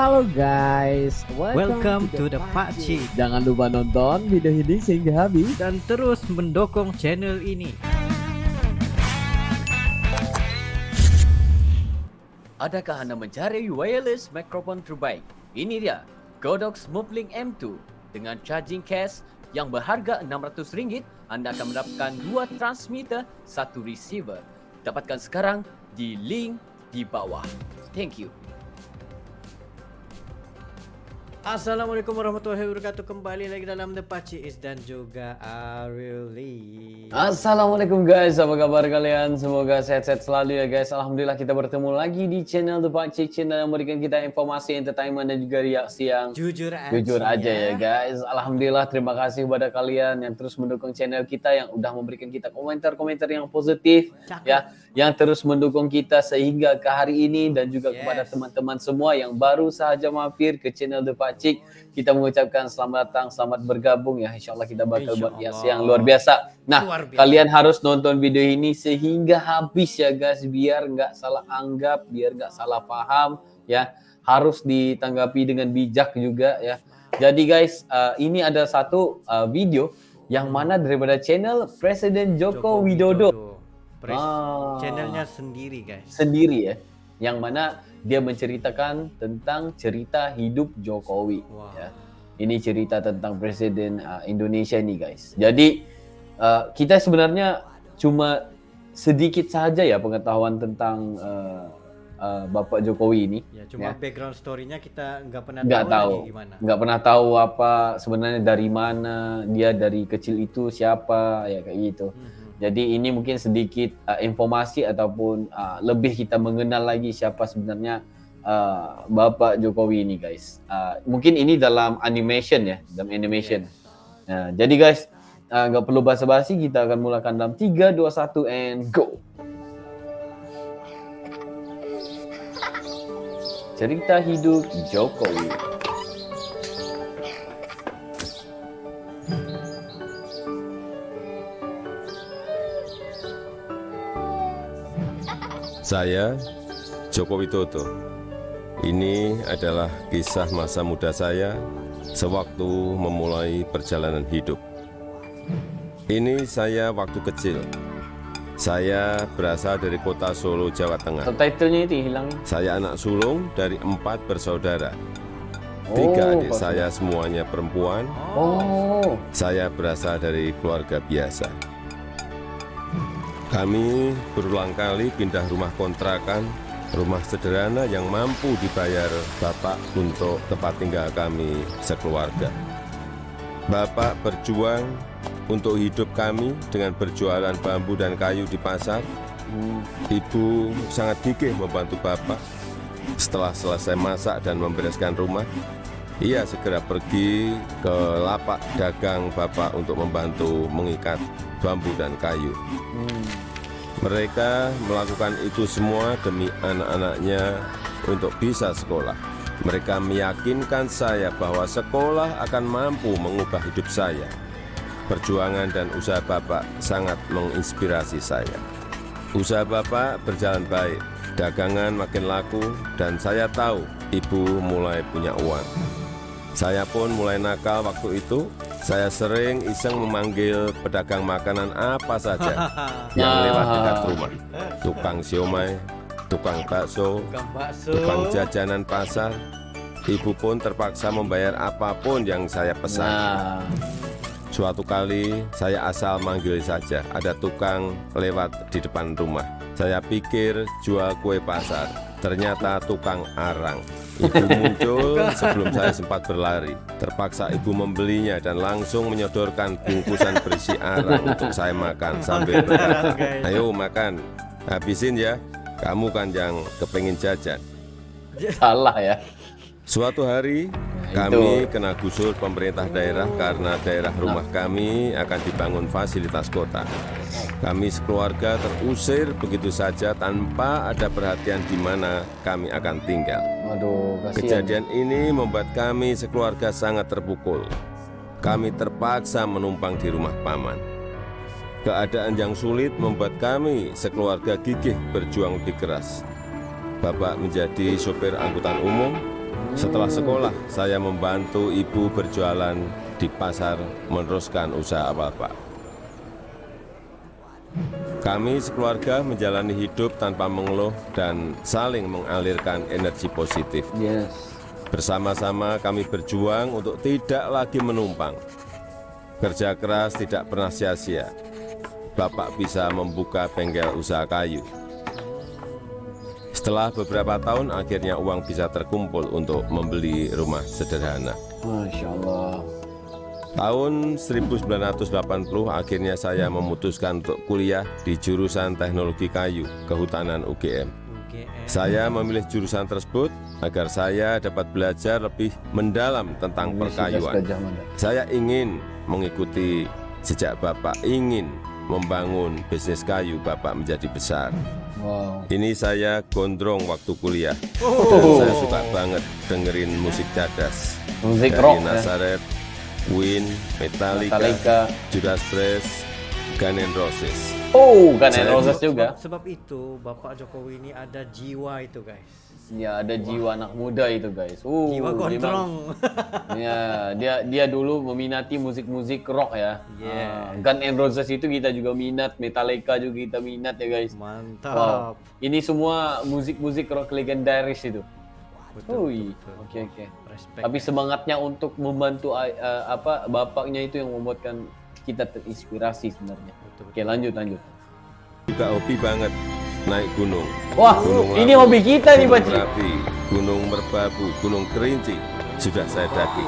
Halo guys, Welcome to the Pak Cik. Jangan lupa nonton video ini sehingga habis Dan terus mendukung channel ini. Adakah Anda mencari wireless microphone terbaik? Ini dia, Godox Movelink M2. Dengan charging case yang berharga RM600, Anda akan mendapatkan 2 transmitter, 1 receiver. Dapatkan sekarang di link di bawah. Thank you. Assalamualaikum warahmatullahi wabarakatuh. Kembali lagi dalam The Pak Cik dan juga Ariel Lee. Assalamualaikum guys, apa kabar kalian? Semoga sehat-sehat selalu ya guys. Alhamdulillah kita bertemu lagi di channel The Pak Cik, channel yang memberikan kita informasi, entertainment dan juga reaksi yang Jujur aja ya guys. Alhamdulillah, terima kasih kepada kalian yang terus mendukung channel kita, yang udah memberikan kita komentar-komentar yang positif. Cakep. Ya, yang terus mendukung kita sehingga ke hari ini, dan juga kepada teman-teman semua yang baru saja mampir ke channel The Pak Cik, kita mengucapkan selamat datang, selamat bergabung ya. Insyaallah kita bakal buat reaksi yang luar biasa. Nah, kalian harus nonton video ini sehingga habis ya guys, biar nggak salah anggap, biar nggak salah paham ya. Harus ditanggapi dengan bijak juga ya. Jadi guys, ini ada satu video yang mana daripada channel Presiden Joko Widodo. Channelnya sendiri guys. Sendiri ya. Yang mana dia menceritakan tentang cerita hidup Jokowi. Ya. Ini cerita tentang Presiden Indonesia nih guys. Jadi kita sebenarnya cuma sedikit saja ya pengetahuan tentang Bapak Jokowi ini. Ya, cuma background story-nya kita nggak pernah tahu gimana. Nggak pernah tahu apa sebenarnya, dari mana dia, dari kecil itu siapa ya, kayak gitu. Jadi ini mungkin sedikit informasi ataupun lebih kita mengenal lagi siapa sebenarnya Bapak Jokowi ini guys. Mungkin ini dalam animation ya, dalam animation. Nah, jadi guys, nggak perlu basa-basi, kita akan mulakan dalam 3, 2, 1 and go. Cerita hidup Jokowi. Saya, Joko Widodo. Ini adalah kisah masa muda saya sewaktu memulai perjalanan hidup. Ini saya waktu kecil. Saya berasal dari kota Solo, Jawa Tengah. Subtitlenya itu hilang. Saya anak sulung dari 4 bersaudara. 3 adik saya semuanya perempuan. Saya berasal dari keluarga biasa. Kami berulang kali pindah rumah kontrakan, rumah sederhana yang mampu dibayar Bapak untuk tempat tinggal kami sekeluarga. Bapak berjuang untuk hidup kami dengan berjualan bambu dan kayu di pasar. Ibu sangat gigih membantu Bapak. Setelah selesai masak dan membereskan rumah, ia segera pergi ke lapak dagang Bapak untuk membantu mengikat bambu dan kayu. Mereka melakukan itu semua demi anak-anaknya untuk bisa sekolah. Mereka meyakinkan saya bahwa sekolah akan mampu mengubah hidup saya. Perjuangan dan usaha Bapak sangat menginspirasi saya. Usaha Bapak berjalan baik, dagangan makin laku, dan saya tahu Ibu mulai punya uang. Saya pun mulai nakal waktu itu. Saya sering iseng memanggil pedagang makanan apa saja yang lewat dekat rumah. Tukang siomay, tukang bakso, tukang jajanan pasar. Ibu pun terpaksa membayar apapun yang saya pesan. Suatu kali saya asal manggil saja, ada tukang lewat di depan rumah. Saya pikir jual kue pasar, ternyata tukang arang. Ibu muncul sebelum saya sempat berlari. Terpaksa ibu membelinya dan langsung menyodorkan bungkusan berisi arang untuk saya makan sambil berkata, "Ayo makan, habisin ya, kamu kan yang kepengin jajan." Salah ya. Suatu hari kami kena gusur pemerintah daerah karena daerah rumah kami akan dibangun fasilitas kota. Kami sekeluarga terusir begitu saja tanpa ada perhatian di mana kami akan tinggal. Kejadian ini membuat kami sekeluarga sangat terpukul. Kami terpaksa menumpang di rumah paman. Keadaan yang sulit membuat kami sekeluarga gigih berjuang lebih keras. Bapak menjadi sopir angkutan umum, Setelah sekolah, saya membantu ibu berjualan di pasar meneruskan usaha Bapak. Kami sekeluarga menjalani hidup tanpa mengeluh dan saling mengalirkan energi positif. Yes. Bersama-sama kami berjuang untuk tidak lagi menumpang. Kerja keras tidak pernah sia-sia. Bapak bisa membuka bengkel usaha kayu. Setelah beberapa tahun, akhirnya uang bisa terkumpul untuk membeli rumah sederhana. Masya Allah. Tahun 1980, akhirnya saya memutuskan untuk kuliah di jurusan Teknologi Kayu, Kehutanan UGM. Saya memilih jurusan tersebut agar saya dapat belajar lebih mendalam tentang perkayuan. Saya ingin mengikuti jejak Bapak, ingin membangun bisnis kayu Bapak menjadi besar. Wow. Ini saya gondrong waktu kuliah. Dan saya suka banget dengerin musik cadas. Musik dari rock ya. Nazareth, Queen, Metallica, Judas Priest, Guns N' Roses. Oh, Guns N' Saya- Roses juga. Sebab itu Bapak Jokowi ini ada jiwa itu guys. Ya, ada jiwa anak muda itu guys. Jiwa memang- gondrong. Ya, dia dulu meminati musik-musik rock ya. Yeah. Guns N' Roses itu kita juga minat, Metallica juga kita minat ya guys. Mantap. Wow. Ini semua musik-musik rock legendaris itu. Betul, Ui, betul. oke. Respect. Tapi semangatnya untuk membantu apa bapaknya itu yang membuatkan kita terinspirasi sebenarnya. Betul, Oke, lanjut. Juga hobi banget naik gunung. Wah, Gunung ini Lawu, hobi kita nih, Gunung Pak Ci. Merapi, Gunung Merbabu, Gunung Kerinci sudah saya daki.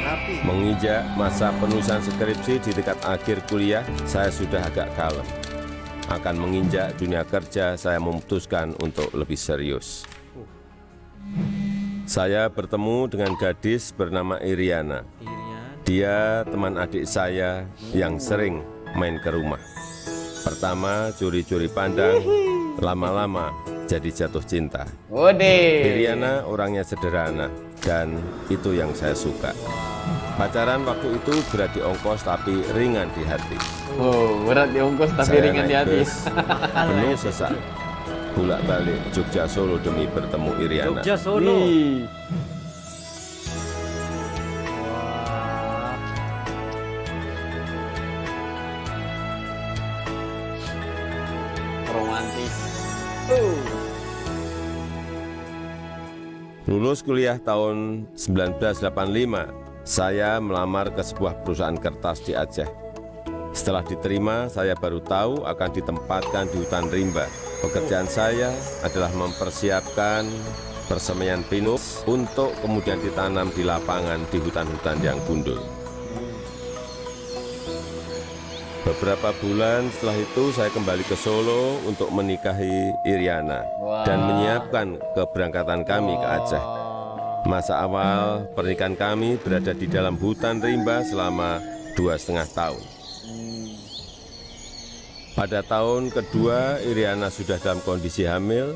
Rapi. Menginjak masa penulisan skripsi di dekat akhir kuliah, saya sudah agak kalem. Akan menginjak dunia kerja, saya memutuskan untuk lebih serius. Saya bertemu dengan gadis bernama Iriana. Irian. Dia teman adik saya yang sering main ke rumah. Pertama curi-curi pandang, lama-lama jadi jatuh cinta. Ode. Iriana orangnya sederhana dan itu yang saya suka. Pacaran waktu itu berat di ongkos tapi ringan di hati. Oh, berat di ongkos tapi Saya ringan di naik hati. bus penuh sesak, bolak-balik Jogja Solo demi bertemu Iriana. Jogja Solo. Ih, Wah. romantis. Lulus kuliah tahun 1985, saya melamar ke sebuah perusahaan kertas di Aceh. Setelah diterima, saya baru tahu akan ditempatkan di hutan rimba. Pekerjaan saya adalah mempersiapkan persemaian pinus untuk kemudian ditanam di lapangan di hutan-hutan yang gundul. Beberapa bulan setelah itu saya kembali ke Solo untuk menikahi Iriana dan menyiapkan keberangkatan kami ke Aceh. Masa awal pernikahan kami berada di dalam hutan rimba selama 2,5 tahun. Pada tahun kedua, Iriana sudah dalam kondisi hamil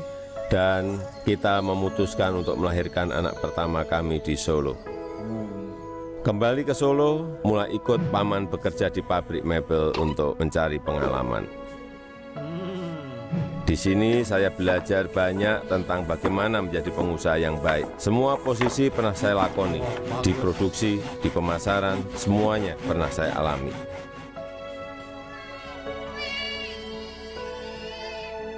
dan kita memutuskan untuk melahirkan anak pertama kami di Solo. Kembali ke Solo, mulai ikut paman bekerja di pabrik mebel untuk mencari pengalaman. Di sini saya belajar banyak tentang bagaimana menjadi pengusaha yang baik. Semua posisi pernah saya lakoni, di produksi, di pemasaran, semuanya pernah saya alami.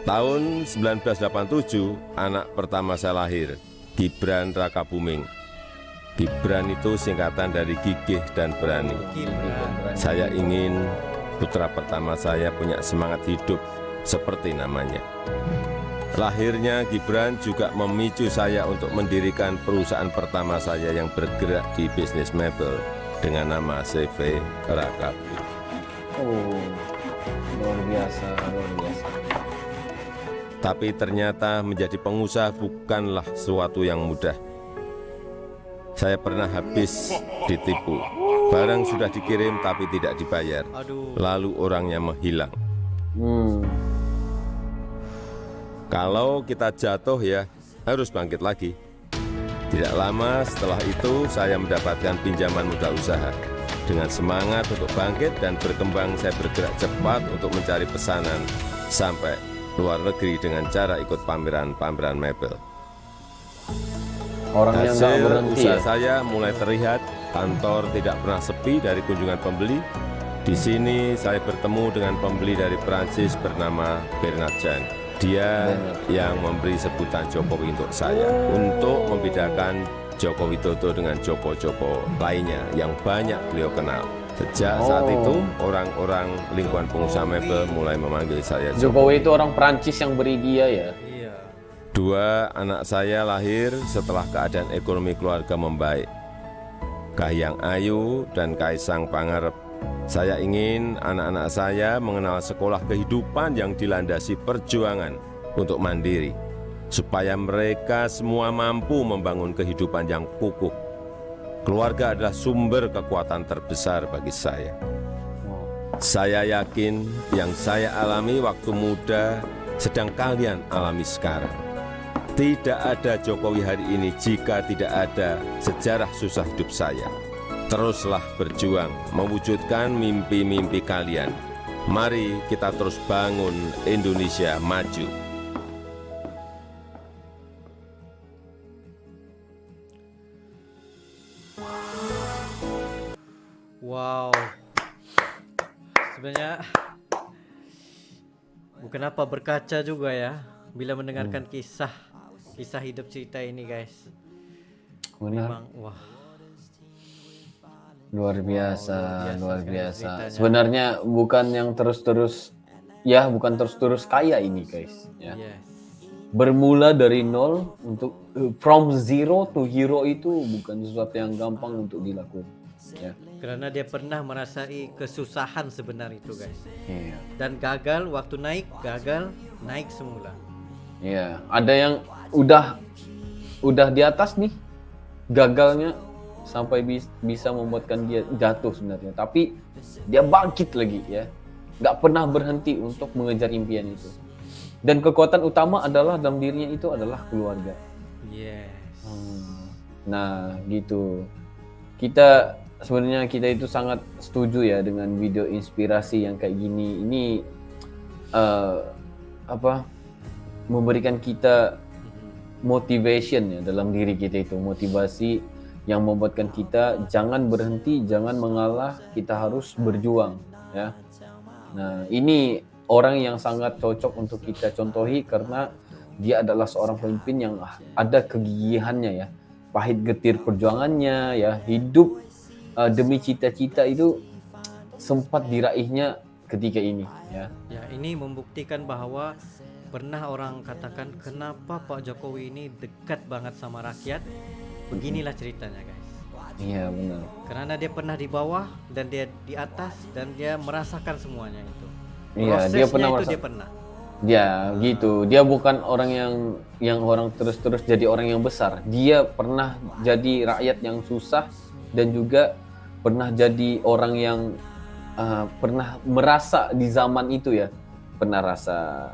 Tahun 1987, anak pertama saya lahir, Gibran Rakabuming. Gibran itu singkatan dari gigih dan berani. Saya ingin putra pertama saya punya semangat hidup seperti namanya. Lahirnya Gibran juga memicu saya untuk mendirikan perusahaan pertama saya yang bergerak di bisnis mebel dengan nama CV Rakabu. Oh, luar biasa. Tapi ternyata menjadi pengusaha bukanlah sesuatu yang mudah. Saya pernah habis ditipu. Barang sudah dikirim tapi tidak dibayar. Lalu orangnya menghilang. Kalau kita jatuh ya harus bangkit lagi. Tidak lama setelah itu saya mendapatkan pinjaman modal usaha. Dengan semangat untuk bangkit dan berkembang, saya bergerak cepat untuk mencari pesanan sampai luar negeri dengan cara ikut pameran-pameran mebel. Orangnya nggak Hasil berhenti usaha ya. saya mulai terlihat, kantor tidak pernah sepi dari kunjungan pembeli. Di sini saya bertemu dengan pembeli dari Prancis bernama Bernard Jan. Dia yang memberi sebutan Jokowi untuk saya, untuk membedakan Joko Widodo dengan Joko-Joko lainnya yang banyak beliau kenal. Sejak saat itu, orang-orang lingkungan pengusaha mebel mulai memanggil saya Jokowi. Jokowi itu orang Prancis yang beri dia ya. Iya. 2 anak saya lahir setelah keadaan ekonomi keluarga membaik. Kahiyang Ayu dan Kaisang Pangarep. Saya ingin anak-anak saya mengenal sekolah kehidupan yang dilandasi perjuangan untuk mandiri, supaya mereka semua mampu membangun kehidupan yang kukuh. Keluarga adalah sumber kekuatan terbesar bagi saya. Saya yakin yang saya alami waktu muda sedang kalian alami sekarang. Tidak ada Jokowi hari ini jika tidak ada sejarah susah hidup saya. Teruslah berjuang mewujudkan mimpi-mimpi kalian. Mari kita terus bangun Indonesia maju. Wow. Sebenarnya bukan apa berkaca juga ya bila mendengarkan kisah hidup cerita ini, guys. Benar. Memang wah, Luar biasa, luar biasa luar sekali biasa. ceritanya. Sebenarnya bukan yang terus-terus, ya bukan terus-terus kaya ini guys. Ya. yes. Bermula dari nol untuk from zero to hero itu bukan sesuatu yang gampang untuk dilakukan. Ya. Karena dia pernah merasai kesusahan sebenarnya itu, guys. Iya. Dan gagal waktu naik semula. Iya. Ada yang udah di atas nih, gagalnya sampai bisa membuatkan dia jatuh sebenarnya. Tapi dia bangkit lagi ya. Nggak pernah berhenti untuk mengejar impian itu. Dan kekuatan utama adalah dalam dirinya itu adalah keluarga. Yes. Nah, gitu. Kita sebenarnya itu sangat setuju ya dengan video inspirasi yang kayak gini. Ini memberikan kita motivation ya dalam diri kita itu, motivasi yang membuatkan kita jangan berhenti, jangan mengalah, kita harus berjuang ya. Nah, ini orang yang sangat cocok untuk kita contohi karena dia adalah seorang pemimpin yang ada kegigihannya ya, pahit getir perjuangannya ya, hidup demi cita-cita itu sempat diraihnya ketika ini ya. Ya, ini membuktikan bahwa pernah orang katakan kenapa Pak Jokowi ini dekat banget sama rakyat. Beginilah ceritanya, guys. Iya benar. Karena dia pernah di bawah dan dia di atas dan dia merasakan semuanya itu. Iya, dia pernah Prosesnya itu dia pernah. Ya gitu, dia bukan orang yang orang terus-terus jadi orang yang besar. Dia pernah jadi rakyat yang susah dan juga pernah jadi orang yang pernah merasa di zaman itu ya, pernah rasa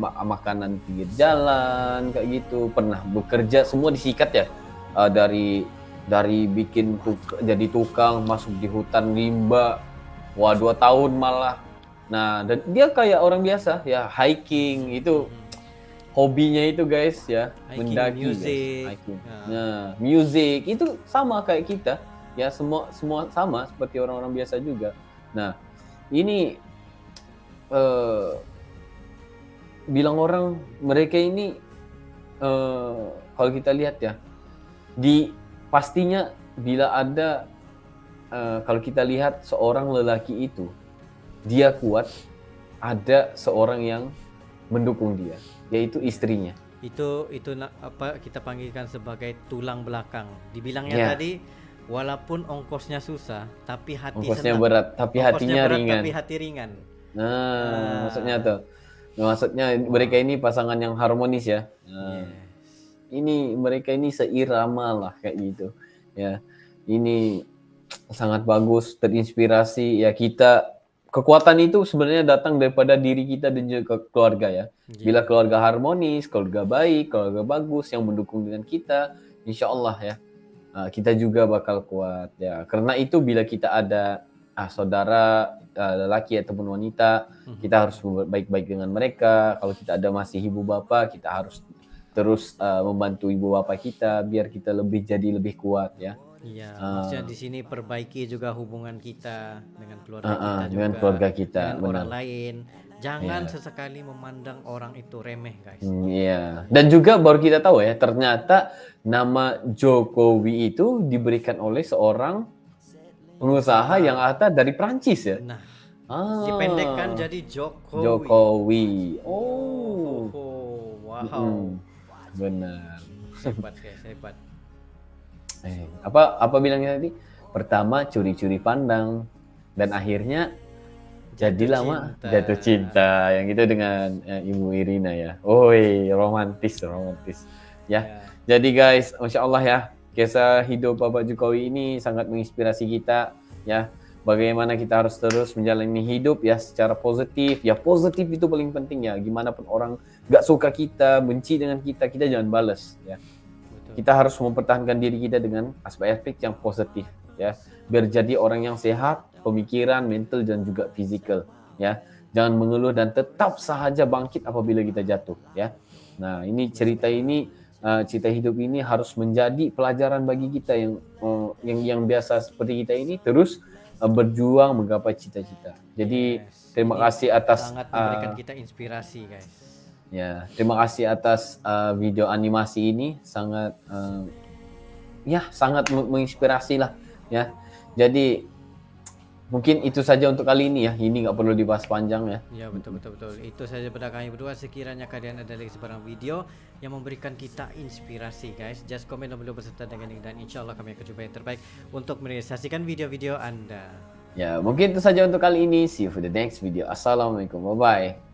makanan pinggir jalan kayak gitu, pernah bekerja semua disikat ya, dari bikin jadi tukang, masuk di hutan rimba, 2 tahun malah. Nah, dan dia kayak orang biasa ya, hiking itu hobinya itu guys ya, Hiking, mendaki music. guys. Hiking. Ya. Nah, music itu sama kayak kita ya, semua sama seperti orang-orang biasa juga. Nah, ini bilang orang mereka ini kalau kita lihat ya, pastinya bila ada kalau kita lihat seorang lelaki itu dia kuat, ada seorang yang mendukung dia, yaitu istrinya. Itu apa kita panggilkan sebagai tulang belakang. Dibilangnya Ya. tadi walaupun ongkosnya susah tapi hati Ongkosnya senang. berat, tapi Ongkosnya hatinya berat, ringan. tapi hati ringan. Nah, maksudnya tuh. Maksudnya mereka ini pasangan yang harmonis ya. Nah, ini mereka ini seirama lah kayak gitu. Ya. Ini sangat bagus, terinspirasi ya kita. Kekuatan itu sebenarnya datang daripada diri kita dan juga keluarga ya. Bila keluarga harmonis, keluarga baik, keluarga bagus yang mendukung dengan kita, insya Allah ya, kita juga bakal kuat ya. Karena itu bila kita ada saudara lelaki ataupun wanita, kita harus baik-baik dengan mereka. Kalau kita ada masih ibu bapak, kita harus terus membantu ibu bapak kita biar kita jadi lebih kuat ya. Iya, maksudnya di sini perbaiki juga hubungan kita dengan keluarga kita juga, Dengan keluarga kita, dengan benar. orang lain. Jangan Iya. sesekali memandang orang itu remeh, guys. Iya. Dan juga baru kita tahu ya, ternyata nama Jokowi itu diberikan oleh seorang pengusaha yang ada dari Prancis ya. Nah, Ah, dipendekkan jadi Jokowi. Jokowi. Oh. Oh, wow. Benar. Hebat, guys, hebat. Apa bilangnya tadi? Pertama curi-curi pandang dan akhirnya jadilah jatuh cinta yang itu dengan Ibu Irina ya. Oi, romantis. Ya. Jadi guys, Masya Allah ya, kisah hidup Bapak Jokowi ini sangat menginspirasi kita ya. Bagaimana kita harus terus menjalani hidup ya secara positif. Ya positif itu paling penting ya. Gimana pun orang gak suka kita, benci dengan kita jangan balas ya. Kita harus mempertahankan diri kita dengan aspek-aspek yang positif ya. Biar jadi orang yang sehat, pemikiran, mental dan juga fisikal ya. Jangan mengeluh dan tetap sahaja bangkit apabila kita jatuh ya. Nah, ini cerita hidup ini harus menjadi pelajaran bagi kita yang biasa seperti kita ini terus berjuang menggapai cita-cita. Jadi terima kasih atas sangat memberikan kita inspirasi, guys. ya, terima kasih atas video animasi ini sangat sangat menginspirasi lah ya. Jadi mungkin itu saja untuk kali ini ya. Ini nggak perlu dibahas panjang ya. Ya, betul. Itu saja pada kami berdua. Sekiranya kalian ada lagi sebarang video yang memberikan kita inspirasi, guys, just komen below beserta dengan link dan insya Allah kami akan coba yang terbaik untuk merealisasikan video-video Anda. Ya, mungkin itu saja untuk kali ini. See you for the next video. Assalamualaikum. Bye bye.